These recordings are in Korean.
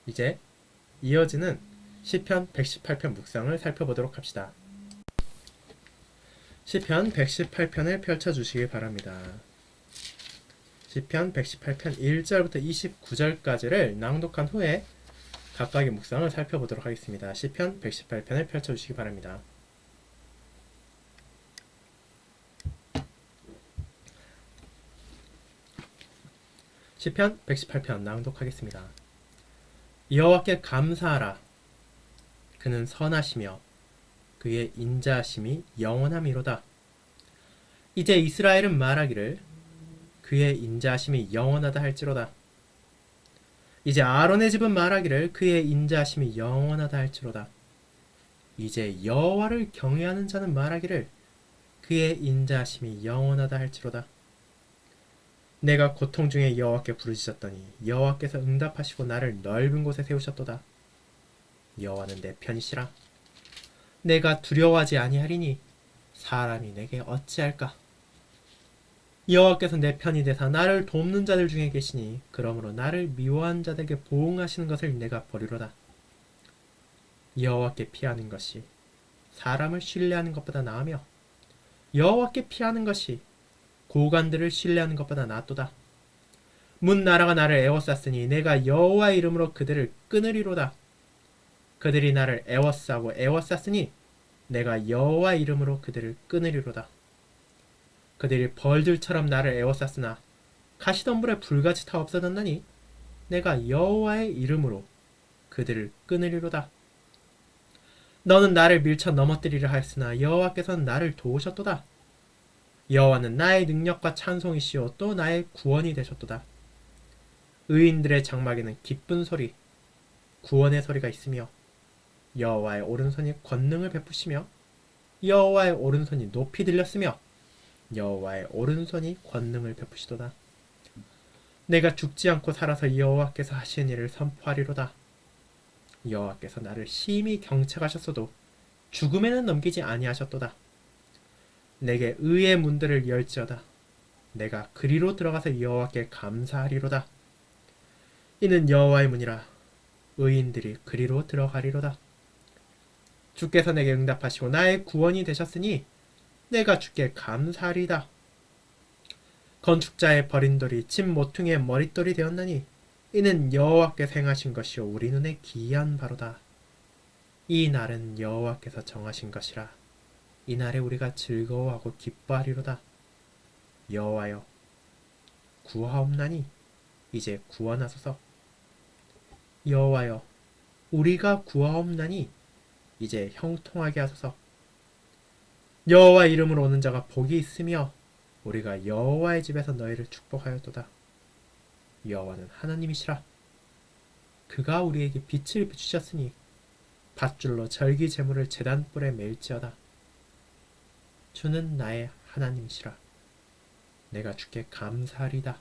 이제 이어지는 시편 118편 묵상을 살펴보도록 합시다. 시편 118편을 펼쳐주시기 바랍니다. 시편 118편 1절부터 29절까지를 낭독한 후에 각각의 묵상을 살펴보도록 하겠습니다. 시편 118편을 펼쳐주시기 바랍니다. 시편 118편 낭독하겠습니다. 여호와께 감사하라. 그는 선하시며 그의 인자하심이 영원함이로다. 이제 이스라엘은 말하기를 그의 인자하심이 영원하다 할지로다. 이제 아론의 집은 말하기를 그의 인자하심이 영원하다 할지로다. 이제 여호와를 경외하는 자는 말하기를 그의 인자하심이 영원하다 할지로다. 내가 고통 중에 여호와께 부르짖었더니 여호와께서 응답하시고 나를 넓은 곳에 세우셨도다. 여호와는 내 편이시라. 내가 두려워하지 아니하리니 사람이 내게 어찌할까. 여호와께서 내 편이 되사 나를 돕는 자들 중에 계시니 그러므로 나를 미워한 자들에게 보응하시는 것을 내가 버리로다. 여호와께 피하는 것이 사람을 신뢰하는 것보다 나으며 여호와께 피하는 것이 고관들을 신뢰하는 것보다 낫도다. 문 나라가 나를 애워쌌으니 내가 여호와의 이름으로 그들을 끊으리로다. 그들이 나를 애워싸고 애워쌌으니 내가 여호와의 이름으로 그들을 끊으리로다. 그들이 벌들처럼 나를 애워쌌으나 가시덤불에 불같이 타 없어졌나니 내가 여호와의 이름으로 그들을 끊으리로다. 너는 나를 밀쳐 넘어뜨리려 하였으나 여호와께서는 나를 도우셨도다. 여호와는 나의 능력과 찬송이시오 또 나의 구원이 되셨도다. 의인들의 장막에는 기쁜 소리, 구원의 소리가 있으며 여호와의 오른손이 권능을 베푸시며 여호와의 오른손이 높이 들렸으며 여호와의 오른손이 권능을 베푸시도다. 내가 죽지 않고 살아서 여호와께서 하신 일을 선포하리로다. 여호와께서 나를 심히 경책하셨어도 죽음에는 넘기지 아니하셨도다. 내게 의의 문들을 열지어다. 내가 그리로 들어가서 여호와께 감사하리로다. 이는 여호와의 문이라. 의인들이 그리로 들어가리로다. 주께서 내게 응답하시고 나의 구원이 되셨으니 내가 주께 감사하리다. 건축자의 버린 돌이 집 모퉁이의 머릿돌이 되었나니 이는 여호와께서 행하신 것이요 우리 눈에 기이한 바로다. 이 날은 여호와께서 정하신 것이라. 이 날에 우리가 즐거워하고 기뻐하리로다. 여호와여 구하옵나니 이제 구원하소서. 여호와여 우리가 구하옵나니 이제 형통하게 하소서. 여호와 이름으로 오는 자가 복이 있으며 우리가 여호와의 집에서 너희를 축복하였도다. 여호와는 하나님이시라. 그가 우리에게 빛을 비추셨으니 밧줄로 절기 제물을 제단불에 맬지어다. 주는 나의 하나님이시라. 내가 주께 감사하리다.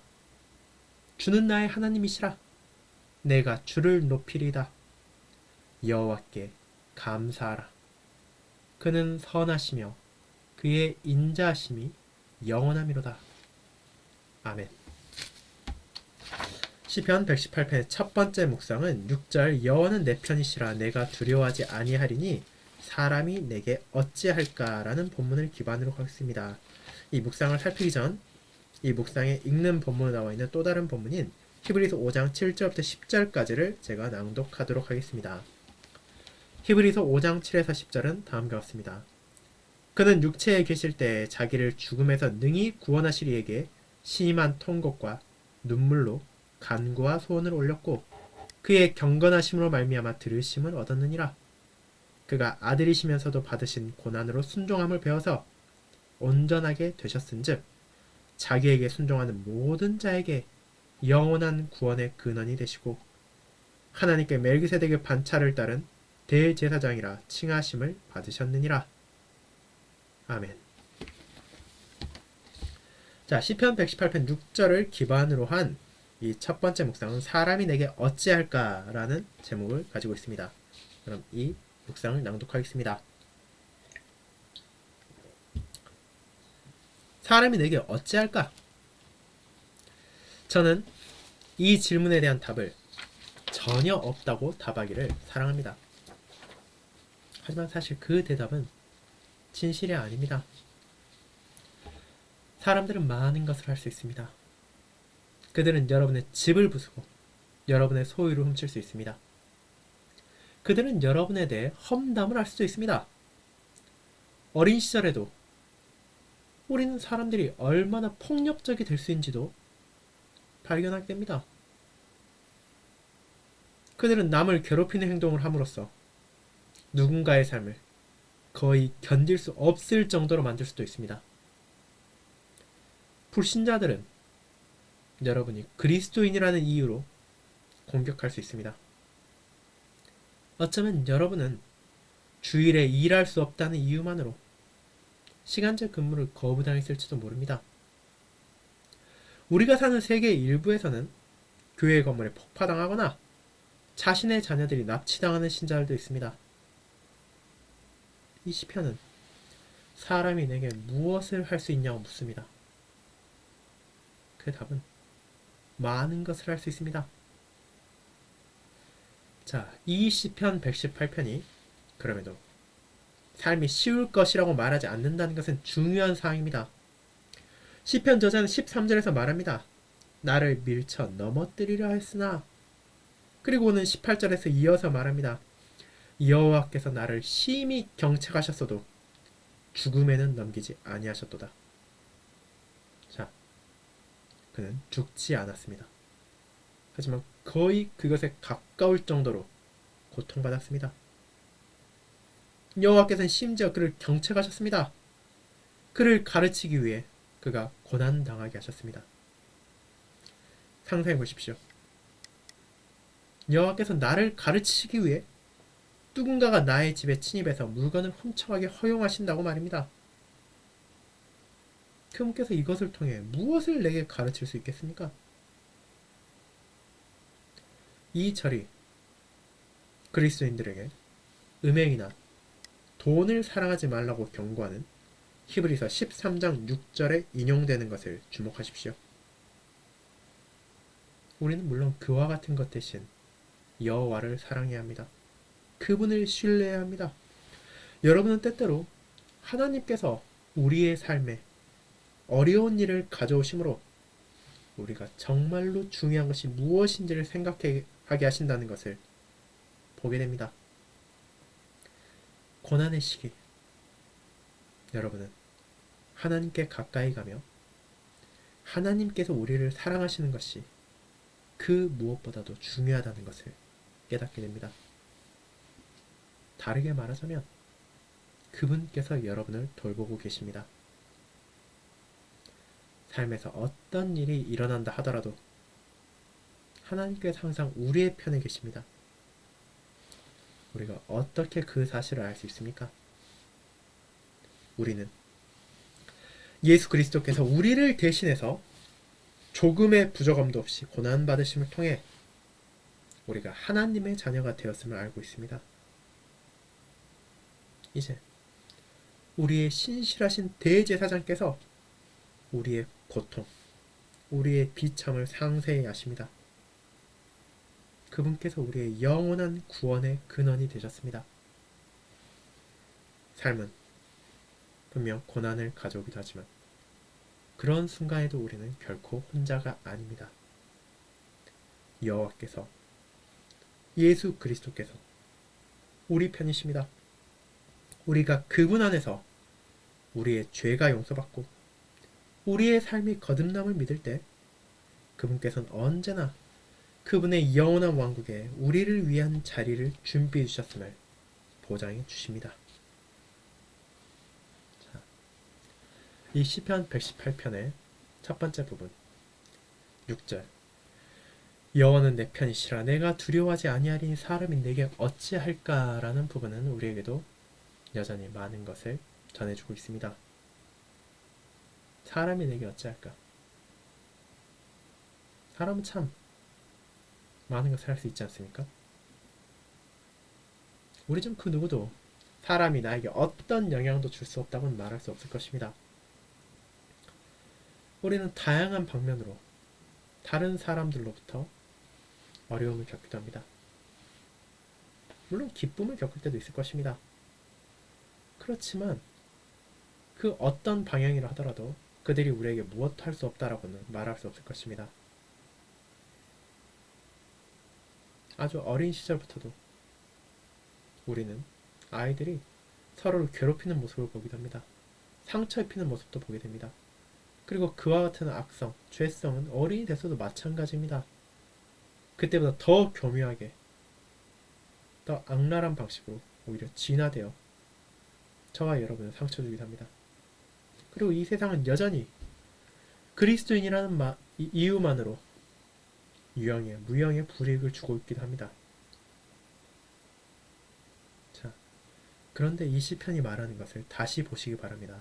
주는 나의 하나님이시라. 내가 주를 높이리다. 여호와께 감사하라. 그는 선하시며 그의 인자하심이 영원함이로다. 아멘. 시편 118편의 첫 번째 묵상은 6절 여호와는 내 편이시라 내가 두려워하지 아니하리니 사람이 내게 어찌할까라는 본문을 기반으로 하겠습니다. 이 묵상을 살피기 전 이 묵상에 읽는 본문에 나와 있는 또 다른 본문인 히브리서 5장 7절부터 10절까지를 제가 낭독하도록 하겠습니다. 히브리서 5장 7에서 10절은 다음과 같습니다. 그는 육체에 계실 때 자기를 죽음에서 능히 구원하실 이에게 심한 통곡과 눈물로 간구와 소원을 올렸고 그의 경건하심으로 말미암아 들으심을 얻었느니라. 그가 아들이시면서도 받으신 고난으로 순종함을 배워서 온전하게 되셨은즉 자기에게 순종하는 모든 자에게 영원한 구원의 근원이 되시고 하나님께 멜기세덱의 반차를 따른 대제사장이라 칭하심을 받으셨느니라. 아멘. 자, 시편 118편 6절을 기반으로 한 이 첫 번째 묵상은 사람이 내게 어찌할까 라는 제목을 가지고 있습니다. 그럼 이 묵상을 낭독하겠습니다. 사람이 내게 어찌할까? 저는 이 질문에 대한 답을 전혀 없다고 답하기를 사랑합니다. 하지만 사실 그 대답은 진실이 아닙니다. 사람들은 많은 것을 할 수 있습니다. 그들은 여러분의 집을 부수고 여러분의 소유를 훔칠 수 있습니다. 그들은 여러분에 대해 험담을 할 수도 있습니다. 어린 시절에도 우리는 사람들이 얼마나 폭력적이 될 수 있는지도 발견하게 됩니다. 그들은 남을 괴롭히는 행동을 함으로써 누군가의 삶을 거의 견딜 수 없을 정도로 만들 수도 있습니다. 불신자들은 여러분이 그리스도인이라는 이유로 공격할 수 있습니다. 어쩌면 여러분은 주일에 일할 수 없다는 이유만으로 시간제 근무를 거부당했을지도 모릅니다. 우리가 사는 세계의 일부에서는 교회 건물에 폭파당하거나 자신의 자녀들이 납치당하는 신자들도 있습니다. 이 시편은 사람이 내게 무엇을 할 수 있냐고 묻습니다. 그 답은 많은 것을 할 수 있습니다. 자, 이 시편 118편이 그럼에도 삶이 쉬울 것이라고 말하지 않는다는 것은 중요한 사항입니다. 시편 저자는 13절에서 말합니다. 나를 밀쳐 넘어뜨리려 했으나, 그리고는 18절에서 이어서 말합니다. 여호와께서 나를 심히 경책하셨어도 죽음에는 넘기지 아니하셨도다. 자, 그는 죽지 않았습니다. 하지만 거의 그것에 가까울 정도로 고통받았습니다. 여호와께서는 심지어 그를 경책하셨습니다. 그를 가르치기 위해 그가 고난당하게 하셨습니다. 상상해 보십시오. 여호와께서 나를 가르치기 위해 누군가가 나의 집에 침입해서 물건을 훔쳐가게 허용하신다고 말입니다. 그분께서 이것을 통해 무엇을 내게 가르칠 수 있겠습니까? 이 절이 그리스도인들에게 음행이나 돈을 사랑하지 말라고 경고하는 히브리서 13장 6절에 인용되는 것을 주목하십시오. 우리는 물론 그와 같은 것 대신 여호와를 사랑해야 합니다. 그분을 신뢰해야 합니다. 여러분은 때때로 하나님께서 우리의 삶에 어려운 일을 가져오심으로 우리가 정말로 중요한 것이 무엇인지를 생각하게 하신다는 것을 보게 됩니다. 고난의 시기, 여러분은 하나님께 가까이 가며 하나님께서 우리를 사랑하시는 것이 그 무엇보다도 중요하다는 것을 깨닫게 됩니다. 다르게 말하자면 그분께서 여러분을 돌보고 계십니다. 삶에서 어떤 일이 일어난다 하더라도 하나님께서 항상 우리의 편에 계십니다. 우리가 어떻게 그 사실을 알 수 있습니까? 우리는 예수 그리스도께서 우리를 대신해서 조금의 부족함도 없이 고난받으심을 통해 우리가 하나님의 자녀가 되었음을 알고 있습니다. 이제 우리의 신실하신 대제사장께서 우리의 고통, 우리의 비참을 상세히 아십니다. 그분께서 우리의 영원한 구원의 근원이 되셨습니다. 삶은 분명 고난을 가져오기도 하지만 그런 순간에도 우리는 결코 혼자가 아닙니다. 여호와께서, 예수 그리스도께서 우리 편이십니다. 우리가 그분 안에서 우리의 죄가 용서받고 우리의 삶이 거듭남을 믿을 때 그분께서는 언제나 그분의 영원한 왕국에 우리를 위한 자리를 준비해 주셨음을 보장해 주십니다. 자, 이 시편 118편의 첫 번째 부분 6절, 여호와는 내 편이시라 내가 두려워하지 아니하리니 사람이 내게 어찌할까 라는 부분은 우리에게도 여전히 많은 것을 전해주고 있습니다. 사람이 내게 어찌할까? 사람은 참 많은 것을 할 수 있지 않습니까? 우리 중 그 누구도 사람이 나에게 어떤 영향도 줄 수 없다고는 말할 수 없을 것입니다. 우리는 다양한 방면으로 다른 사람들로부터 어려움을 겪기도 합니다. 물론 기쁨을 겪을 때도 있을 것입니다. 그렇지만 그 어떤 방향이라 하더라도 그들이 우리에게 무엇도 할 수 없다라고는 말할 수 없을 것입니다. 아주 어린 시절부터도 우리는 아이들이 서로를 괴롭히는 모습을 보기도 합니다. 상처 입히는 모습도 보게 됩니다. 그리고 그와 같은 악성, 죄성은 어린이 돼서도 마찬가지입니다. 그때보다 더 교묘하게, 더 악랄한 방식으로 오히려 진화되어 저와 여러분을 상처 주기도 합니다. 그리고 이 세상은 여전히 그리스도인이라는 이유만으로 유형의, 무형의 불이익을 주고 있기도 합니다. 자, 그런데 이 시편이 말하는 것을 다시 보시기 바랍니다.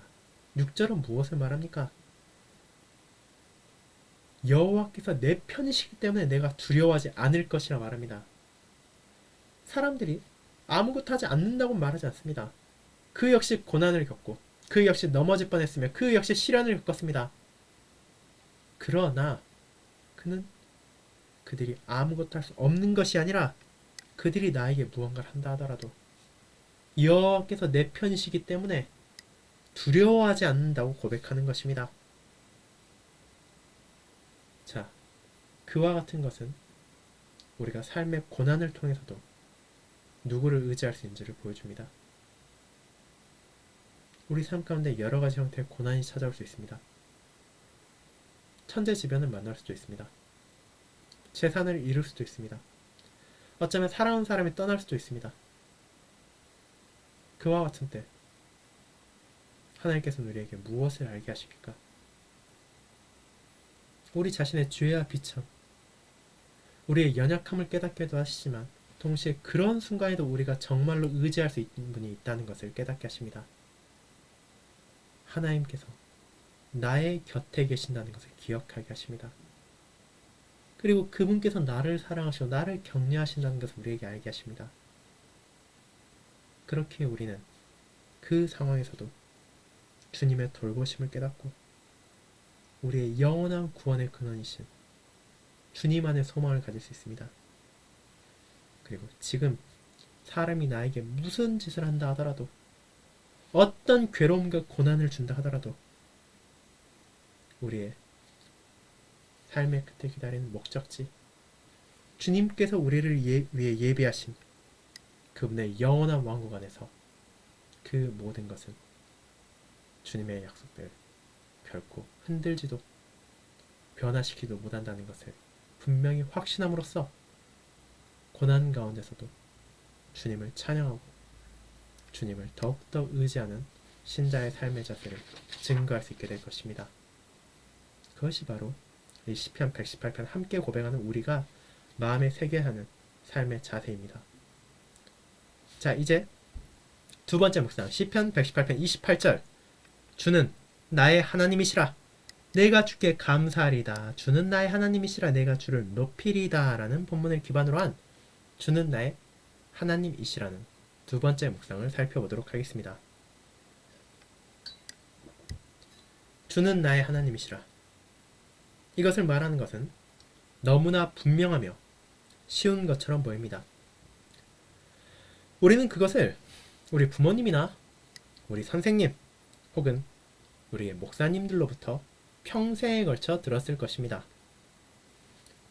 6절은 무엇을 말합니까? 여호와께서 내 편이시기 때문에 내가 두려워하지 않을 것이라 말합니다. 사람들이 아무것도 하지 않는다고 말하지 않습니다. 그 역시 고난을 겪고 그 역시 넘어질 뻔했으며 그 역시 시련을 겪었습니다. 그러나 그는 그들이 아무것도 할 수 없는 것이 아니라 그들이 나에게 무언가를 한다 하더라도 여호와께서 내 편이시기 때문에 두려워하지 않는다고 고백하는 것입니다. 자, 그와 같은 것은 우리가 삶의 고난을 통해서도 누구를 의지할 수 있는지를 보여줍니다. 우리 삶 가운데 여러 가지 형태의 고난이 찾아올 수 있습니다. 천재지변을 만날 수도 있습니다. 재산을 잃을 수도 있습니다. 어쩌면 사랑하는 사람이 떠날 수도 있습니다. 그와 같은 때 하나님께서는 우리에게 무엇을 알게 하십니까? 우리 자신의 죄와 비참, 우리의 연약함을 깨닫게도 하시지만 동시에 그런 순간에도 우리가 정말로 의지할 수 있는 분이 있다는 것을 깨닫게 하십니다. 하나님께서 나의 곁에 계신다는 것을 기억하게 하십니다. 그리고 그분께서 나를 사랑하시고 나를 격려하신다는 것을 우리에게 알게 하십니다. 그렇게 우리는 그 상황에서도 주님의 돌보심을 깨닫고 우리의 영원한 구원의 근원이신 주님 안에 소망을 가질 수 있습니다. 그리고 지금 사람이 나에게 무슨 짓을 한다 하더라도 어떤 괴로움과 고난을 준다 하더라도 우리의 삶의 끝에 기다리는 목적지, 주님께서 우리를 위해 예비하신 그분의 영원한 왕국 안에서 그 모든 것은 주님의 약속들 결코 흔들지도 변화시키지도 못한다는 것을 분명히 확신함으로써 고난 가운데서도 주님을 찬양하고 주님을 더욱더 의지하는 신자의 삶의 자세를 증거할 수 있게 될 것입니다. 그것이 바로 이 시편 118편 함께 고백하는 우리가 마음에 새겨야 하는 삶의 자세입니다. 자, 이제 두 번째 묵상 시편 118편 28절 주는 나의 하나님이시라 내가 주께 감사하리다 주는 나의 하나님이시라 내가 주를 높이리다 라는 본문을 기반으로 한 주는 나의 하나님이시라는 두 번째 묵상을 살펴보도록 하겠습니다. 주는 나의 하나님이시라. 이것을 말하는 것은 너무나 분명하며 쉬운 것처럼 보입니다. 우리는 그것을 우리 부모님이나 우리 선생님 혹은 우리의 목사님들로부터 평생에 걸쳐 들었을 것입니다.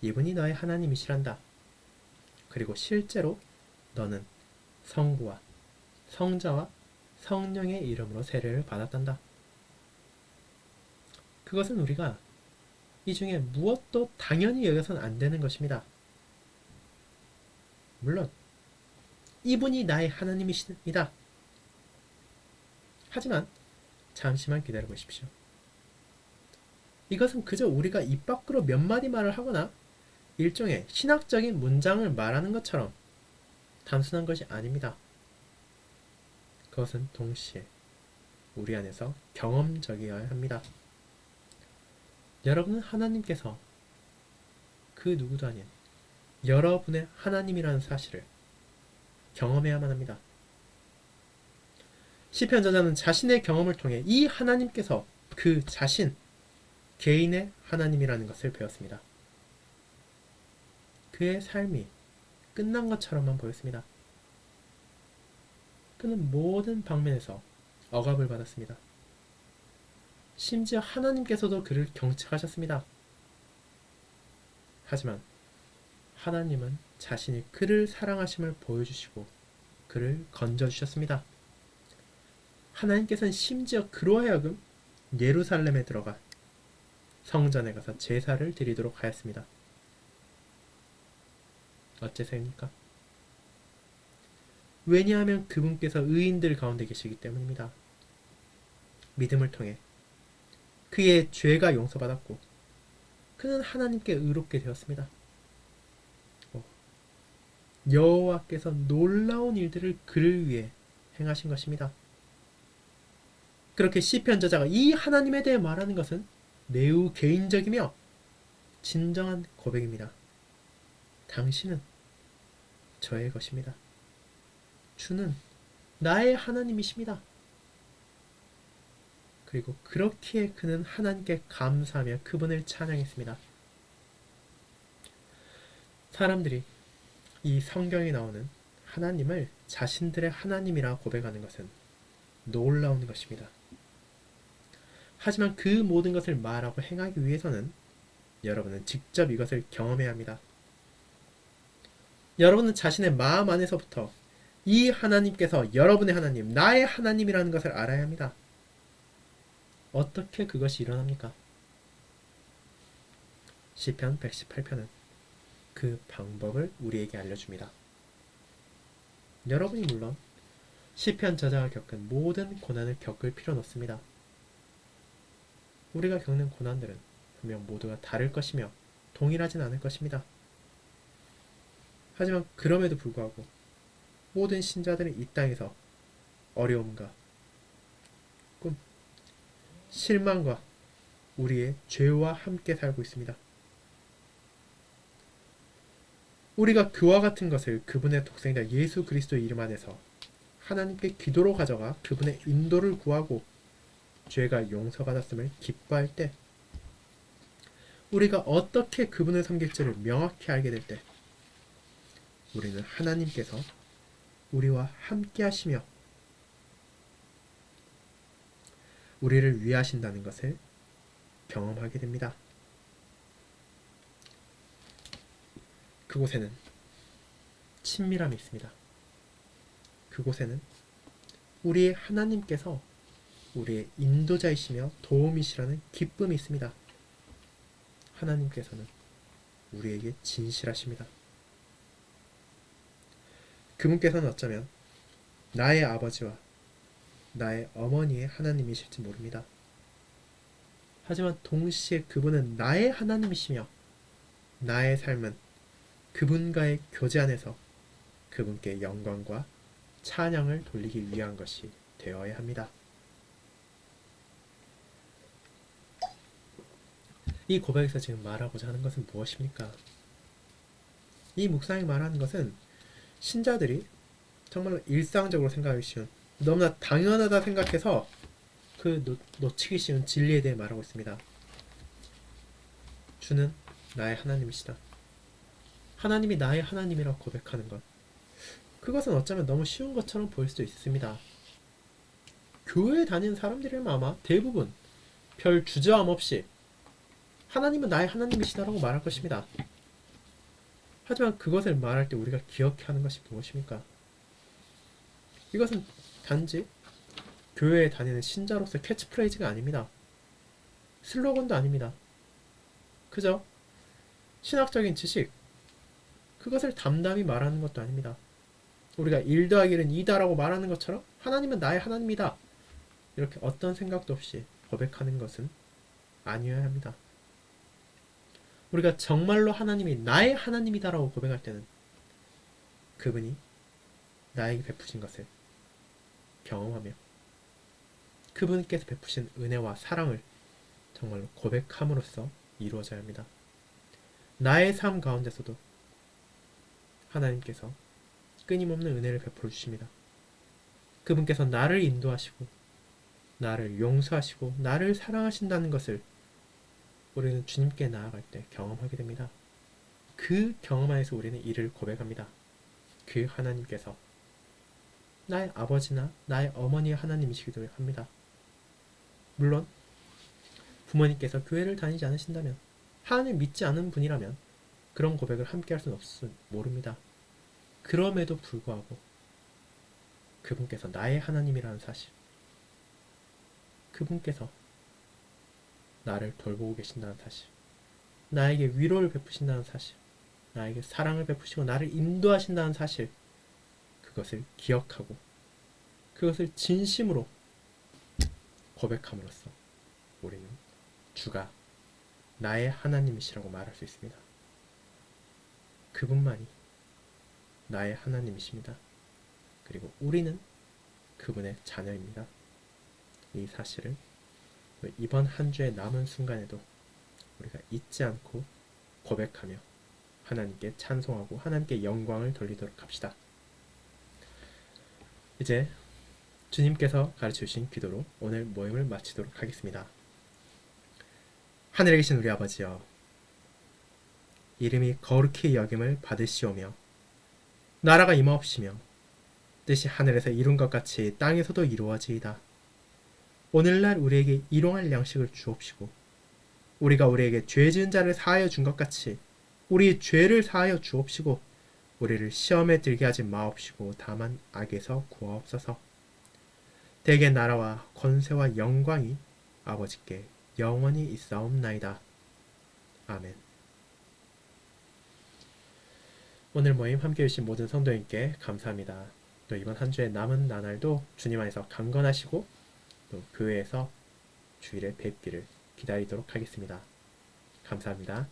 이분이 너의 하나님이시란다. 그리고 실제로 너는 성부와 성자와 성령의 이름으로 세례를 받았단다. 그것은 우리가 이 중에 무엇도 당연히 여겨서는 안 되는 것입니다. 물론 이분이 나의 하나님이시다. 하지만 잠시만 기다려 보십시오. 이것은 그저 우리가 입 밖으로 몇 마디 말을 하거나 일종의 신학적인 문장을 말하는 것처럼 단순한 것이 아닙니다. 그것은 동시에 우리 안에서 경험적이어야 합니다. 여러분은 하나님께서 그 누구도 아닌 여러분의 하나님이라는 사실을 경험해야만 합니다. 시편 저자는 자신의 경험을 통해 이 하나님께서 그 자신, 개인의 하나님이라는 것을 배웠습니다. 그의 삶이 끝난 것처럼만 보였습니다. 그는 모든 방면에서 억압을 받았습니다. 심지어 하나님께서도 그를 경책하셨습니다. 하지만 하나님은 자신이 그를 사랑하심을 보여주시고 그를 건져주셨습니다. 하나님께서는 심지어 그로 하여금 예루살렘에 들어가 성전에 가서 제사를 드리도록 하였습니다. 어째서입니까? 왜냐하면 그분께서 의인들 가운데 계시기 때문입니다. 믿음을 통해 그의 죄가 용서받았고 그는 하나님께 의롭게 되었습니다. 여호와께서 놀라운 일들을 그를 위해 행하신 것입니다. 그렇게 시편 저자가 이 하나님에 대해 말하는 것은 매우 개인적이며 진정한 고백입니다. 당신은 저의 것입니다. 주는 나의 하나님이십니다. 그리고 그렇기에 그는 하나님께 감사하며 그분을 찬양했습니다. 사람들이 이 성경에 나오는 하나님을 자신들의 하나님이라 고백하는 것은 놀라운 것입니다. 하지만 그 모든 것을 말하고 행하기 위해서는 여러분은 직접 이것을 경험해야 합니다. 여러분은 자신의 마음 안에서부터 이 하나님께서 여러분의 하나님, 나의 하나님이라는 것을 알아야 합니다. 어떻게 그것이 일어납니까? 시편 118편은 그 방법을 우리에게 알려줍니다. 여러분이 물론 시편 저자가 겪은 모든 고난을 겪을 필요는 없습니다. 우리가 겪는 고난들은 분명 모두가 다를 것이며 동일하진 않을 것입니다. 하지만 그럼에도 불구하고 모든 신자들은 이 땅에서 어려움과 꿈, 실망과 우리의 죄와 함께 살고 있습니다. 우리가 그와 같은 것을 그분의 독생자 예수 그리스도의 이름 안에서 하나님께 기도로 가져가 그분의 인도를 구하고 죄가 용서받았음을 기뻐할 때, 우리가 어떻게 그분을 섬길지를 명확히 알게 될 때, 우리는 하나님께서 우리와 함께 하시며 우리를 위하신다는 것을 경험하게 됩니다. 그곳에는 친밀함이 있습니다. 그곳에는 우리의 하나님께서 우리의 인도자이시며 도움이시라는 기쁨이 있습니다. 하나님께서는 우리에게 진실하십니다. 그분께서는 어쩌면 나의 아버지와 나의 어머니의 하나님이실지 모릅니다. 하지만 동시에 그분은 나의 하나님이시며 나의 삶은 그분과의 교제 안에서 그분께 영광과 찬양을 돌리기 위한 것이 되어야 합니다. 이 고백에서 지금 말하고자 하는 것은 무엇입니까? 이 묵상이 말하는 것은 신자들이 정말로 일상적으로 생각하기 쉬운, 너무나 당연하다 생각해서 놓치기 쉬운 진리에 대해 말하고 있습니다. 주는 나의 하나님이시다. 하나님이 나의 하나님이라고 고백하는 것, 그것은 어쩌면 너무 쉬운 것처럼 보일 수도 있습니다. 교회에 다니는 사람들이라면 아마 대부분 별 주저함 없이 하나님은 나의 하나님이시다라고 말할 것입니다. 하지만 그것을 말할 때 우리가 기억해야 하는 것이 무엇입니까? 이것은 단지 교회에 다니는 신자로서 캐치프레이즈가 아닙니다. 슬로건도 아닙니다. 그저 신학적인 지식, 그것을 담담히 말하는 것도 아닙니다. 우리가 1 더하기 1은 2다라고 말하는 것처럼 하나님은 나의 하나님이다, 이렇게 어떤 생각도 없이 고백하는 것은 아니어야 합니다. 우리가 정말로 하나님이 나의 하나님이다라고 고백할 때는 그분이 나에게 베푸신 것을 경험하며 그분께서 베푸신 은혜와 사랑을 정말로 고백함으로써 이루어져야 합니다. 나의 삶 가운데서도 하나님께서 끊임없는 은혜를 베풀어 주십니다. 그분께서 나를 인도하시고 나를 용서하시고 나를 사랑하신다는 것을 우리는 주님께 나아갈 때 경험하게 됩니다. 그 경험 안에서 우리는 이를 고백합니다. 그 하나님께서 나의 아버지나 나의 어머니의 하나님이시기도 합니다. 물론 부모님께서 교회를 다니지 않으신다면, 하나님 믿지 않은 분이라면 그런 고백을 함께 할 수는 모릅니다. 그럼에도 불구하고 그분께서 나의 하나님이라는 사실, 그분께서 나를 돌보고 계신다는 사실, 나에게 위로를 베푸신다는 사실, 나에게 사랑을 베푸시고 나를 인도하신다는 사실, 그것을 기억하고 그것을 진심으로 고백함으로써 우리는 주가 나의 하나님이시라고 말할 수 있습니다. 그분만이 나의 하나님이십니다. 그리고 우리는 그분의 자녀입니다. 이 사실을 이번 한 주의 남은 순간에도 우리가 잊지 않고 고백하며 하나님께 찬송하고 하나님께 영광을 돌리도록 합시다. 이제 주님께서 가르쳐주신 기도로 오늘 모임을 마치도록 하겠습니다. 하늘에 계신 우리 아버지여, 이름이 거룩히 여김을 받으시오며 나라가 임하옵시며 뜻이 하늘에서 이룬 것 같이 땅에서도 이루어지이다. 오늘날 우리에게 일용할 양식을 주옵시고 우리가 우리에게 죄 지은 자를 사하여 준 것 같이 우리의 죄를 사하여 주옵시고 우리를 시험에 들게 하지 마옵시고 다만 악에서 구하옵소서. 대개 나라와 권세와 영광이 아버지께 영원히 있사옵나이다. 아멘. 오늘 모임 함께해 주신 모든 성도님께 감사합니다. 또 이번 한 주의 남은 나날도 주님 안에서 강건하시고 또 교회에서 주일에 뵙기를 기다리도록 하겠습니다. 감사합니다.